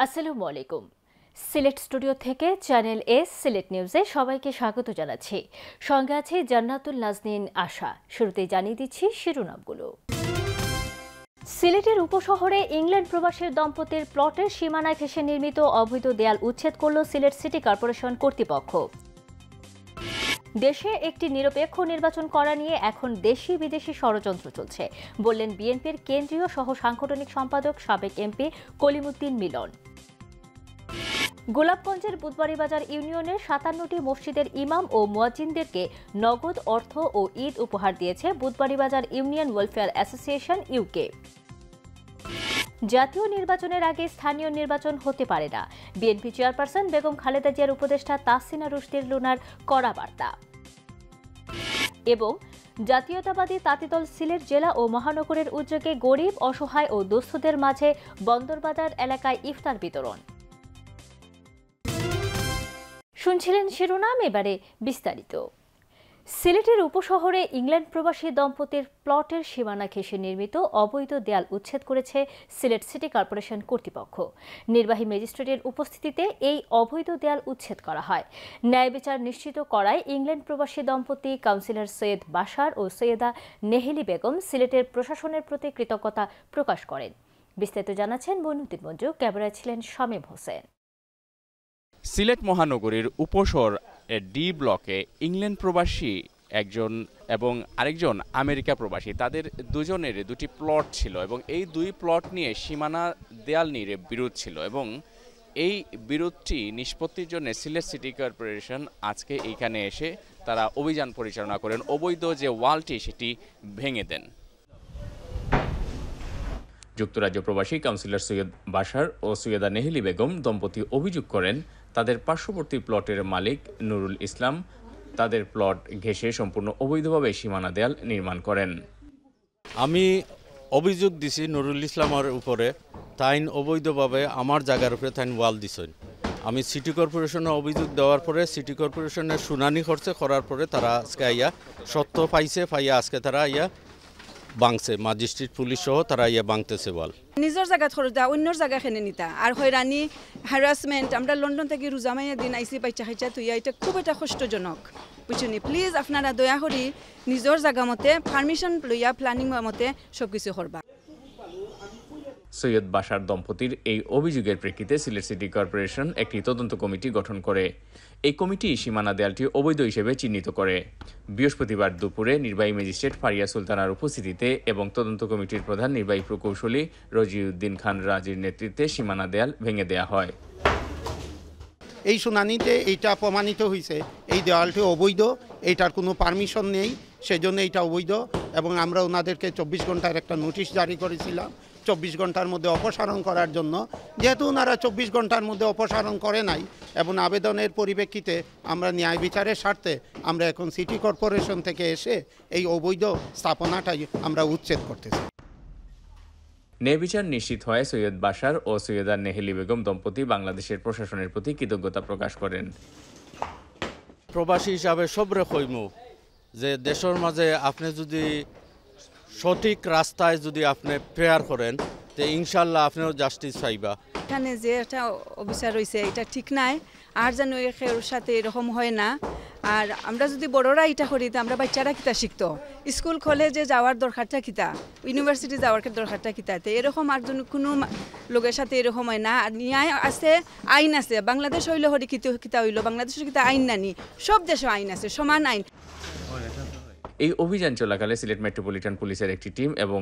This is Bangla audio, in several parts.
আসসালামু আলাইকুম। সিলেট স্টুডিও থেকে চ্যানেল এস সিলেট নিউজে সবাইকে স্বাগত জানাচ্ছি। সঙ্গে আছে জান্নাতুল নাজনীন আশা। শুরুতেই জানিয়ে দিচ্ছি শিরোনামগুলো। সিলেটের উপশহরে ইংল্যান্ড প্রবাসীর দম্পতির প্লটের সীমানায় ঘেঁষে নির্মিত অবৈধ দেয়াল উচ্ছেদ করল সিলেট সিটি কর্পোরেশন কর্তৃপক্ষ। দেশে একটি নিরপেক্ষ নির্বাচন করা নিয়ে এখন দেশি বিদেশি ষড়যন্ত্র চলছে, বললেন বিএনপির কেন্দ্রীয় সহ সাংগঠনিক সম্পাদক সাবেক এমপি কলিমুদ্দিন মিলন। গোলাপগঞ্জের বুধবাড়ীবাজার ইউনিয়নের ৫৭টি মসজিদের ইমাম ও মুয়াজ্জিনদেরকে নগদ অর্থ ও ঈদ উপহার দিয়েছে বুধবাড়ীবাজার ইউনিয়ন ওয়েলফেয়ার অ্যাসোসিয়েশন ইউকে। জাতীয় নির্বাচনের আগে স্থানীয় নির্বাচন হতে পারে না, বিএনপি চেয়ারপারসন বেগম খালেদা জিয়ার উপদেষ্টা তাসিনা রুশদীর লুনার কড়া বার্তা। এবং জাতীয়তাবাদী তাঁতিদল সিলেট জেলা ও মহানগরের উদ্যোগে গরিব, অসহায় ও দুস্থদের মাঝে বন্দরবাজার এলাকায় ইফতার বিতরণ। শুনছিলেন শিরোনাম, এবারে বিস্তারিত। সিলেটের উপশহরে ইংল্যান্ড প্রবাসী দম্পতির প্লটের সীমানা ঘেঁষে নির্মিত অবৈধ দেয়াল উচ্ছেদ করেছে সিলেট সিটি কর্পোরেশন কর্তৃপক্ষ। নির্বাহী ম্যাজিস্ট্রেটের উপস্থিতিতে এই অবৈধ দেয়াল উচ্ছেদ করা হয়। ন্যায় বিচার নিশ্চিত করায় ইংল্যান্ড প্রবাসী দম্পতি কাউন্সিলর সৈয়দ বাশার ও সৈয়দা নেহেলি বেগম সিলেটের প্রশাসনের প্রতি কৃতজ্ঞতা প্রকাশ করেন। বিস্তারিত জানাচ্ছেন মইনুদ্দিন মঞ্জু, ক্যামেরায় ছিলেন শামীম হোসেন। সিলেট মহানগরীর উপশহর ডি ব্লকে ইংল্যান্ড প্রবাসী একজন এবং আরেকজন আমেরিকা প্রবাসী, তাদের দুজনের দুটি প্লট ছিল এবং এই দুই প্লট নিয়ে সীমানা দেয়াল নিয়ে বিরোধ ছিল এবং এই বিরোধটি নিষ্পত্তির জন্য সিলেট সিটি কর্পোরেশন আজকে এইখানে এসে তারা অভিযান পরিচালনা করেন। অবৈধ যে ওয়ালটি সেটি ভেঙে দেন। যুক্তরাজ্য প্রবাসী কাউন্সিলর সৈয়দ বাশার ও সৈয়দা নেহেলি বেগম দম্পতি অভিযোগ করেন তাদের পার্শ্ববর্তী প্লটের মালিক নুরুল ইসলাম তাদের প্লট ঘেঁষে সম্পূর্ণ অবৈধভাবে সীমানা দেয়াল নির্মাণ করেন। আমি অভিযোগ দিছি নুরুল ইসলামের উপরে, তাইন অবৈধভাবে আমার জায়গার উপরে তাইন ওয়াল দিছেন। আমি সিটি কর্পোরেশনে অভিযোগ দেওয়ার পরে সিটি কর্পোরেশনের শুনানি করছে, করার পরে তারা আজকে আইয়া সত্য পাইয়া আজকে তারা আইয়া বাংছে, ম্যাজিস্ট্রেট পুলিশ সহ তারা ইয়া বাংতেছে বল। নিজের জায়গা থরদা অন্য জায়গা খেনে নিতা আর হয়রানি হ্যারাসমেন্ট। আমরা লন্ডন থেকে রোজামাইয়া দিন আইসি পাইচা খাইচা তুইয়া, এটা খুব একটা কষ্টজনক, বুঝুনি। প্লিজ আপনারা দয়া করি নিজের জায়গা মতে পারমিশন লইয়া প্ল্যানিং মতে সবকিছু করবা। সৈয়দ বাশার দম্পতির এই অভিযোগের প্রেক্ষিতে সিলেট সিটি কর্পোরেশন একটি তদন্ত কমিটি গঠন করে। এই কমিটি সীমানা দেয়ালটি অবৈধ হিসেবে চিহ্নিত করে। বৃহস্পতিবার দুপুরে নির্বাহী ম্যাজিস্ট্রেট ফারিয়া সুলতানার উপস্থিতিতে এবং তদন্ত কমিটির প্রধান নির্বাহী প্রকৌশলী রজিউদ্দিন খান রাজির নেতৃত্বে সীমানা দেয়াল ভেঙে দেয়া হয়। এই শুনানিতে এইটা প্রমাণিত হয়েছে এই দেওয়ালটি অবৈধ, এইটার কোনো পারমিশন নেই, সেজন্য এইটা অবৈধ এবং আমরা ওনাদেরকে 24 ঘন্টার একটা নোটিশ জারি করেছিলাম 24 ঘন্টার মধ্যে অপসারণ করার জন্য। যেহেতু ওনারা 24 ঘন্টার মধ্যে অপসারণ করে নাই এবং আবেদনের পরিপ্রেক্ষিতে আমরা ন্যায় বিচারের স্বার্থে আমরা এখন সিটি কর্পোরেশন থেকে এসে এই অবৈধ স্থাপনাটাই আমরা উচ্ছেদ করতেছি। ন্যায় বিচার নিশ্চিত হয় সৈয়দ বাশার ও সৈয়দা নেহেলি বেগম দম্পতি বাংলাদেশের প্রশাসনের প্রতি কৃতজ্ঞতা প্রকাশ করেন। প্রবাসী হিসাবে সবরে কইমু যে দেশের মাঝে আপনি যদি সঠিক রাস্তায় যদি আপনি প্রেয়ার করেন তো ইনশাল্লাহ আপনিও জাস্টিস পাইবা। এখানে যে একটা অফিসার রয়েছে এটা ঠিক নাই, আর যেন এর সাথে এরকম হয় না। আর আমরা যদি বড়রা এটা করি তো আমরা বাচ্চারা কিতা শিখতো, স্কুল কলেজে যাওয়ার দরকারটা কিতা, ইউনিভার্সিটি যাওয়ার দরকারটা কিতা। তো এরকম আর কোনো লোকের সাথে এরকম হয় না। আর ন্যায় আছে, আইন আছে। বাংলাদেশ হইল হরি কিতা হইল, বাংলাদেশের কিতা আইন নানি, সব দেশে আইন আছে, সমান আইন। এই অভিযান চলাকালে সিলেট মেট্রোপলিটন পুলিশের একটি টিম এবং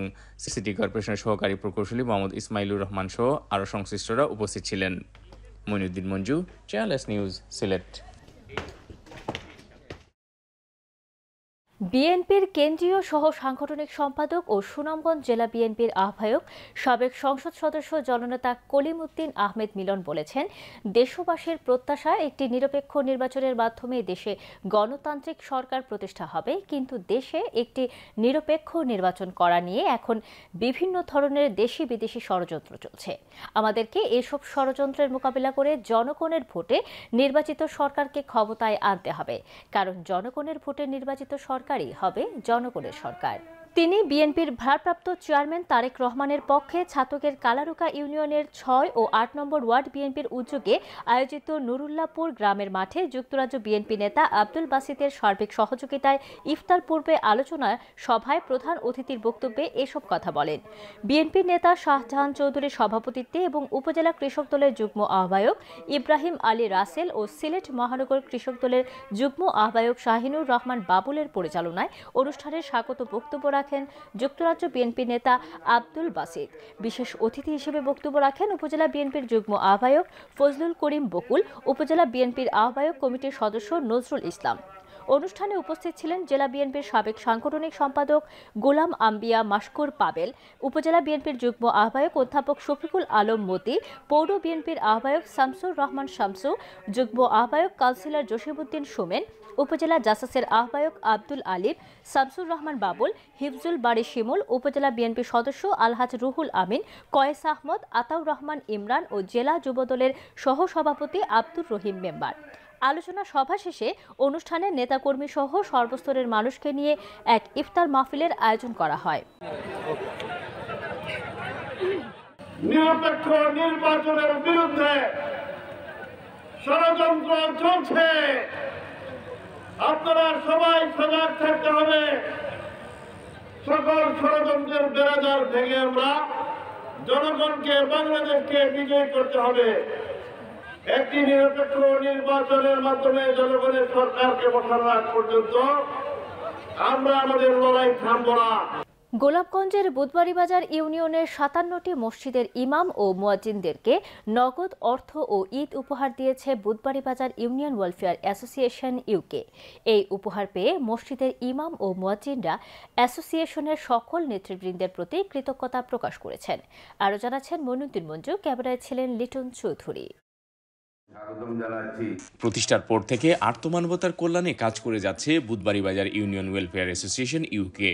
সিটি কর্পোরেশনের সহকারী প্রকৌশলী মোহাম্মদ ইসমাইলুর রহমান সহ আরও সংশ্লিষ্টরা উপস্থিত ছিলেন। Moinuddin Manju, channel S news, Sylhet. বিএনপির কেন্দ্রীয় সহ সাংগঠনিক সম্পাদক ও সুনামগঞ্জ জেলা বিএনপির আহ্বায়ক সাবেক সংসদ সদস্য জননেতা কলিমুদ্দিন আহমেদ মিলন বলেছেন, দেশবাসীর প্রত্যাশা একটি নিরপেক্ষ নির্বাচনের মাধ্যমে দেশে গণতান্ত্রিক সরকার প্রতিষ্ঠা হবে, কিন্তু দেশে একটি নিরপেক্ষ নির্বাচন করা নিয়ে এখন বিভিন্ন ধরনের দেশি বিদেশি ষড়যন্ত্র চলছে। আমাদেরকে এসব ষড়যন্ত্রের মোকাবিলা করে জনগণের ভোটে নির্বাচিত সরকারকে ক্ষমতায় আনতে হবে, কারণ জনগণের ভোটে নির্বাচিত সরকারই হবে জনগণের সরকার। তিনি বিএনপির ভারপ্রাপ্ত চেয়ারম্যান তারেক রহমানের পক্ষে ছাতকের কালারুকা ইউনিয়নের ৬ ও ৮ নম্বর ওয়ার্ড বিএনপির উদ্যোগে আয়োজিত নুরুল্লাহপুর গ্রামের মাঠে যুক্তরাজ্য বিএনপি নেতা আব্দুল বাসিতের সার্বিক সহযোগিতায় ইফতার পূর্বে আলোচনা সভায় প্রধান অতিথির বক্তব্যে এসব কথা বলেন। বিএনপি নেতা শাহজাহান চৌধুরীর সভাপতিত্বে এবং উপজেলা কৃষক দলের যুগ্ম আহ্বায়ক ইব্রাহিম আলী রাসেল ও সিলেট মহানগর কৃষক দলের যুগ্ম আহ্বায়ক শাহিনুর রহমান বাবুলের পরিচালনায় অনুষ্ঠানের স্বাগত বক্তব্য রাখেন যুক্তরাজ্য বিএনপি নেতা আব্দুল বাসিত। বিশেষ অতিথি হিসেবে বক্তব্য রাখেন উপজেলা বিএনপির যুগ্ম আহ্বায়ক ফজলুল করিম বকুল, উপজেলা বিএনপির আহ্বায়ক কমিটির সদস্য নজরুল ইসলাম। অনুষ্ঠানে উপস্থিত ছিলেন জেলা বিএনপির সাবেক সাংগঠনিক সম্পাদক গোলাম আম্বিয়া মাশকুর পাবেল, উপজেলা বিএনপির যুগ্ম আহ্বায়ক অধ্যাপক শফিকুল আলম মতি, পৌর বিএনপির আহ্বায়ক শামসুর রহমান শামসু, যুগ্ম আহ্বায়ক কাউন্সিলর জসিমউদ্দিন সুমেন, উপজেলা জাসাসের আহ্বায়ক আব্দুল আলিম, শামসুর রহমান বাবুল, হিফজুল বাড়ি শিমুল, উপজেলা বিএনপি সদস্য আলহাজ রুহুল আমিন, কয়েস আহমদ, আতাউর রহমান ইমরান ও জেলা যুবদলের সহসভাপতি আব্দুর রহিম মেম্বার। আলোচনা সভা শেষে অনুষ্ঠানে নেতাকর্মী সহ সর্বস্তরের মানুষকে নিয়ে এক ইফতার মাহফিলের আয়োজন করা হয়। নিরপেক্ষ নির্বাচনের বিরুদ্ধে ষড়যন্ত্র চলছে, আপনারা সবাই সজাগ থাকতে হবে। সকল ষড়যন্ত্রের বেড়াজাল ভেঙে আমরা জনগণকে, বাংলাদেশকে বিজয়ী করতে হবে। একটি নিরপেক্ষ নির্বাচনের মাধ্যমে জনগণের সরকারকে বসানোর আগ পর্যন্ত আমরা আমাদের লড়াই থামব না। গোলাপগঞ্জের বুধবাড়ীবাজার ইউনিয়নের ৫৭টি মসজিদের ইমাম ও মুয়াজ্জিনদেরকে নগদ অর্থ ও ঈদ উপহার দিয়েছে বুধবাড়ীবাজার ইউনিয়ন ওয়েলফেয়ার অ্যাসোসিয়েশন ইউকে। এই উপহার পেয়ে মসজিদের ইমাম ও মুয়াজ্জিনরা অ্যাসোসিয়েশনের সকল নেতৃবৃন্দের প্রতি কৃতজ্ঞতা প্রকাশ করেছেন। আরও জানাচ্ছেন মইনুদ্দিন মঞ্জু, ক্যামেরায় ছিলেন লিটন চৌধুরী। প্রতিষ্ঠার পর থেকে আর্তমানবতার কল্যাণে কাজ করে যাচ্ছে বুধবাড়ীবাজার ইউনিয়ন ওয়েলফেয়ার অ্যাসোসিয়েশন ইউকে।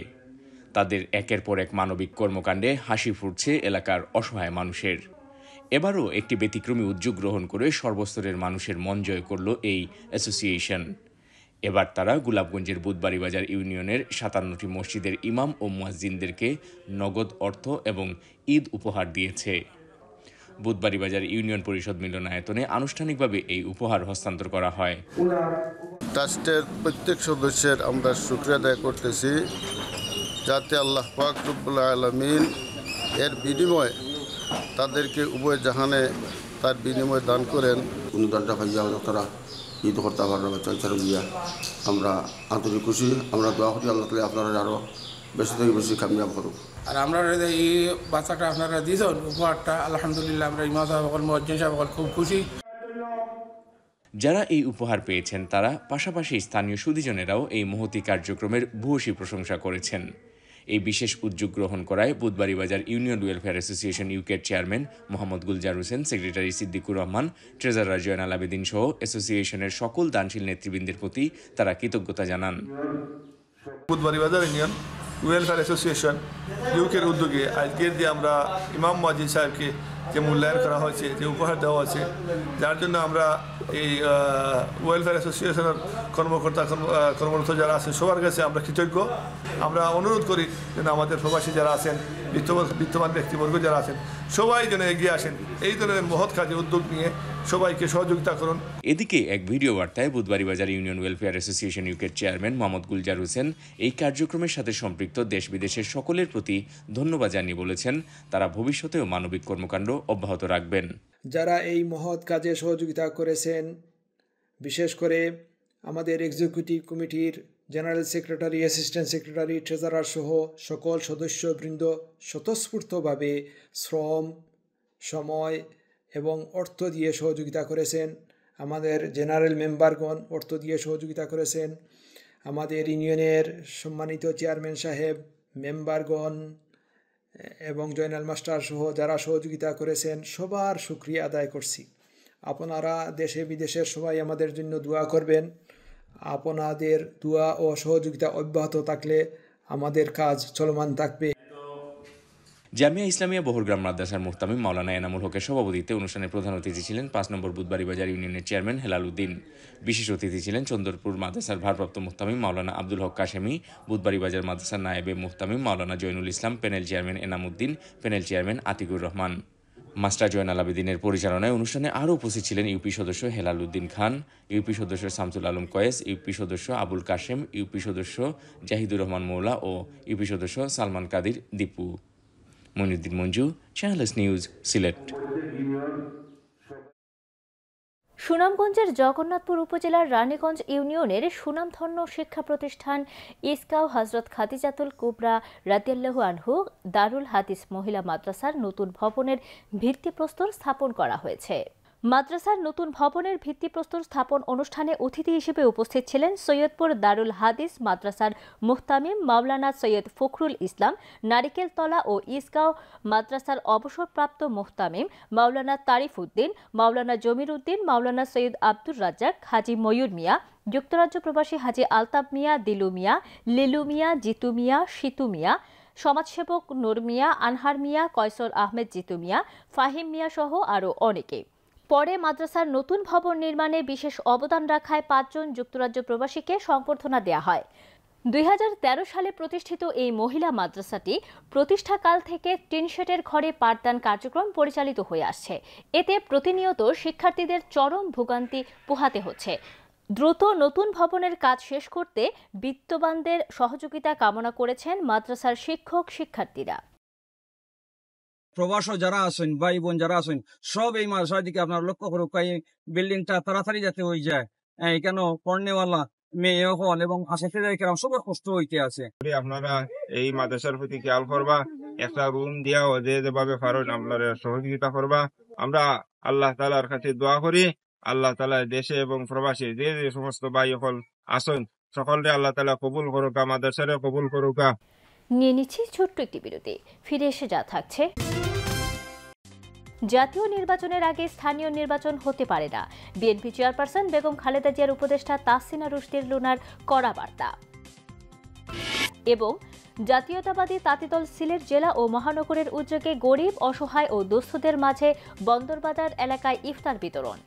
তাদের একের পর এক মানবিক কর্মকাণ্ডে হাসি ফুটছে এলাকার অসহায় মানুষের। এবারও একটি ব্যতিক্রমী উদ্যোগ গ্রহণ করে সর্বস্তরের মানুষের মন জয় করল এই অ্যাসোসিয়েশন। এবার তারা গোলাপগঞ্জের বুধবাড়ীবাজার ইউনিয়নের ৫৭টি মসজিদের ইমাম ও মুয়াজ্জিনদেরকে নগদ অর্থ এবং ঈদ উপহার দিয়েছে। বুধবাড়ীবাজার ইউনিয়ন পরিষদ মিলনায়তনে আনুষ্ঠানিকভাবে এই উপহার হস্তান্তর করা হয়। ট্রাস্টের প্রত্যেক সদস্যের আমরা শুকরিয়া আদায় করতেছি, যাতে আল্লাহ পাক রব্বুল আলামিন এর বিনিময়ে তাদেরকে উভয় জাহানে তার বিনিময় দান করেন। অনুদানটা পাইয়া তারা ঈদ করতে পারবে বাচ্চা দিয়া আমরা আন্তরিক খুশি। আমরা দোয়া করি আল্লাহ তাআলা আপনারা আরও বেশি থেকে বেশি কামিয়াব করুক। আর আমরা এই বাচ্চাটা আপনারা দিয়েছেন উপহারটা, আলহামদুলিল্লাহ আমরা ইমাম সাহেব মুয়াজ্জিন সাহেব খুব খুশি। যারা এই উপহার পেয়েছেন তারা পাশাপাশি স্থানীয় সুধীজনেরাও এই মহতী কার্যক্রমের ভূয়সী প্রশংসা করেছেন। এই বিশেষ উদ্যোগ গ্রহণ করায় বুধবাড়ীবাজার ইউনিয়ন ওয়েলফেয়ার অ্যাসোসিয়েশন ইউকের chairman Mohammad Gulzar Hossain, secretary Siddiqur Rahman, treasurer Joynal Abedin সহ অ্যাসোসিয়েশনের সকল দানশীল নেতৃবৃন্দের প্রতি তারা কৃতজ্ঞতা জানান। বুধবাড়ীবাজার ইউনিয়ন ওয়েলফেয়ার অ্যাসোসিয়েশন ইউকের উদ্যোগে আজকের যে আমরা ইমাম মুয়াজ্জিন সাহেবকে যে মূল্যায়ন করা হয়েছে, যে উপহার দেওয়া হয়েছে, যার জন্য আমরা এই ওয়েলফেয়ার অ্যাসোসিয়েশনের কর্মরত যারা আছেন সবার কাছে আমরা কৃতজ্ঞ। আমরা অনুরোধ করি যেন আমাদের প্রবাসী যারা আছেন, বিত্তমান ব্যক্তিবর্গ যারা আছেন, সবাই যেন এগিয়ে আসেন, এই ধরনের মহৎ কাজে উদ্যোগ নিয়ে সবাইকে সহযোগিতা করুন। এদিকে এক ভিডিও বার্তায় বুধবাড়ীবাজার ইউনিয়ন ওয়েলফেয়ার অ্যাসোসিয়েশন ইউকের চেয়ারম্যান মোহাম্মদ গুলজার হোসেন এই কার্যক্রমের সাথে সম্পৃক্ত দেশ বিদেশের সকলের প্রতি ধন্যবাদ জানিয়ে বলেছেন তারা ভবিষ্যতেও মানবিক কর্মকাণ্ড অব্যাহত রাখবেন। যারা এই মহৎ কাজে সহযোগিতা করেছেন, বিশেষ করে আমাদের এক্সিকিউটিভ কমিটির general secretary, assistant secretary, treasurer সহ সকল সদস্যবৃন্দ স্বতঃস্ফূর্তভাবে শ্রম, সময় এবং অর্থ দিয়ে সহযোগিতা করেছেন। আমাদের জেনারেল মেম্বারগণ অর্থ দিয়ে সহযোগিতা করেছেন। আমাদের ইউনিয়নের সম্মানিত চেয়ারম্যান সাহেব, মেম্বারগণ এবং জয়নাল মাস্টার সহ যারা সহযোগিতা করেছেন সবার শুকরিয়া আদায় করছি। আপনারা দেশে বিদেশের সবাই আমাদের জন্য দোয়া করবেন। আপনাদের দোয়া ও সহযোগিতা অব্যাহত থাকলে আমাদের কাজ চলমান থাকবে। জামিয়া ইসলামিয়া বহরগ্রাম মাদ্রাসার মুহতামিম মাওলানা এনামুল হকের সভাপতিত্বে অনুষ্ঠানে প্রধান অতিথি ছিলেন ৫ নম্বর বুধবাড়ি বাজার ইউনিয়নের চেয়ারম্যান হেলাল উদ্দিন। বিশেষ অতিথি ছিলেন চন্দরপুর মাদ্রাসার ভারপ্রাপ্ত মুহতামিম মাওলানা আব্দুল হক কাশেমি, বুধবাড়ি বাজার মাদ্রাসার নায়েবে মুহতামিম Maulana Joynul Islam, panel chairman Enam Uddin, panel chairman Atiqur Rahman. Master Joynal আবেদিনের পরিচালনায় অনুষ্ঠানে আরও উপস্থিত ছিলেন ইউপি সদস্য হেলাল উদ্দিন খান, ইউপি সদস্য শামসুল আলম কয়েস, ইউপি সদস্য আবুল কাশেম, ইউপি সদস্য জাহিদুর রহমান মৌলা ও ইউপি সদস্য সালমান কাদির দীপু। Moniuddin Monju, channels news, Sylhet. সুনামগঞ্জের জগন্নাথপুর উপজেলার রানীগঞ্জ ইউনিয়নের সুনামধন্য শিক্ষা প্রতিষ্ঠান ইসকাও হযরত খাদিজাতুল কুবরা রাদিয়াল্লাহু আনহু দারুল হাদিস মহিলা মাদ্রাসার নতুন ভবনের ভিত্তিপ্রস্তর স্থাপন করা হয়েছে। মাদ্রাসার নতুন ভবনের ভিত্তিপ্রস্তর স্থাপন অনুষ্ঠানে অতিথি হিসেবে উপস্থিত ছিলেন সৈয়দপুর দারুল হাদিস মাদ্রাসার মুহতামিম মাওলানা সৈয়দ ফখরুল ইসলাম, নারিকেলতলা ও ইসগাঁও মাদ্রাসার অবসরপ্রাপ্ত মুহতামিম মাওলানা তারিফ উদ্দিন, মাওলানা জমির উদ্দিন, মাওলানা সৈয়দ আব্দুর রাজ্জাক, হাজী ময়ূর মিয়া, যুক্তরাজ্য প্রবাসী হাজী আলতাব মিয়া, দিলু মিয়া, লিলু মিয়া, জিতু মিয়া, সিতু মিয়া, সমাজসেবক নূর মিয়া, আনহার মিয়া, কয়সর আহমেদ জিতু মিয়া, ফাহিম মিয়া সহ আরও অনেকে। পরে মাদ্রাসার নতুন ভবন নির্মাণে বিশেষ অবদান রাখায় ৫ জন যুক্তরাজ্য প্রবাসীকে সংবর্ধনা দেওয়া হয়। ২০১৩ সালে প্রতিষ্ঠিত এই মহিলা মাদ্রাসাটি প্রতিষ্ঠাকাল থেকে টিনশেডের ঘরে পাঠদান কার্যক্রম পরিচালিত হয়ে আসছে। এতে প্রতিনিয়ত শিক্ষার্থীদের চরম ভোগান্তি পোহাতে হচ্ছে। দ্রুত নতুন ভবনের কাজ শেষ করতে বিত্তবানদের সহযোগিতা কামনা করেছেন মাদ্রাসার শিক্ষক শিক্ষার্থীরা। প্রবাসী যারা আছেন, ভাই বোন যারা আছেন, সব এই মাদ্রাসার দিকে আপনার লক্ষ্য করুক, এই বিল্ডিংটা তাড়াতাড়ি যাতে হয়ে যায়। কেন পড়নেওয়ালা মেয়ে হল এবং আশেপাশে সবার কষ্ট হইতে আছে। আপনারা এই মাদ্রাসার প্রতি খেয়াল করবা, একটা রুম দিয়া যেভাবে পারেন আপনারা সহযোগিতা করবা। আমরা আল্লাহ তাআলার কাছে দোয়া করি, আল্লাহ তাআলা দেশে এবং প্রবাসী যে যে সমস্ত ভাই হল আসেন সকলকে আল্লাহ তাআলা কবুল করুকা, মাদ্রাসারে কবুল করুকা। নিয়ে নিচ্ছি ছোট্ট একটি বিরতি, ফিরে এসে যা থাকছে। জাতীয় নির্বাচনের আগে স্থানীয় নির্বাচন হতে পারে না, বিএনপি চেয়ারপারসন বেগম খালেদা জিয়ার উপদেষ্টা তাসিনা রুশদীর লুনার কড়া বার্তা। এবং জাতীয়তাবাদী তাঁতিদল সিলেট জেলা ও মহানগরের উদ্যোগে গরিব, অসহায় ও দুস্থদের মাঝে বন্দরবাজার এলাকায় ইফতার বিতরণ।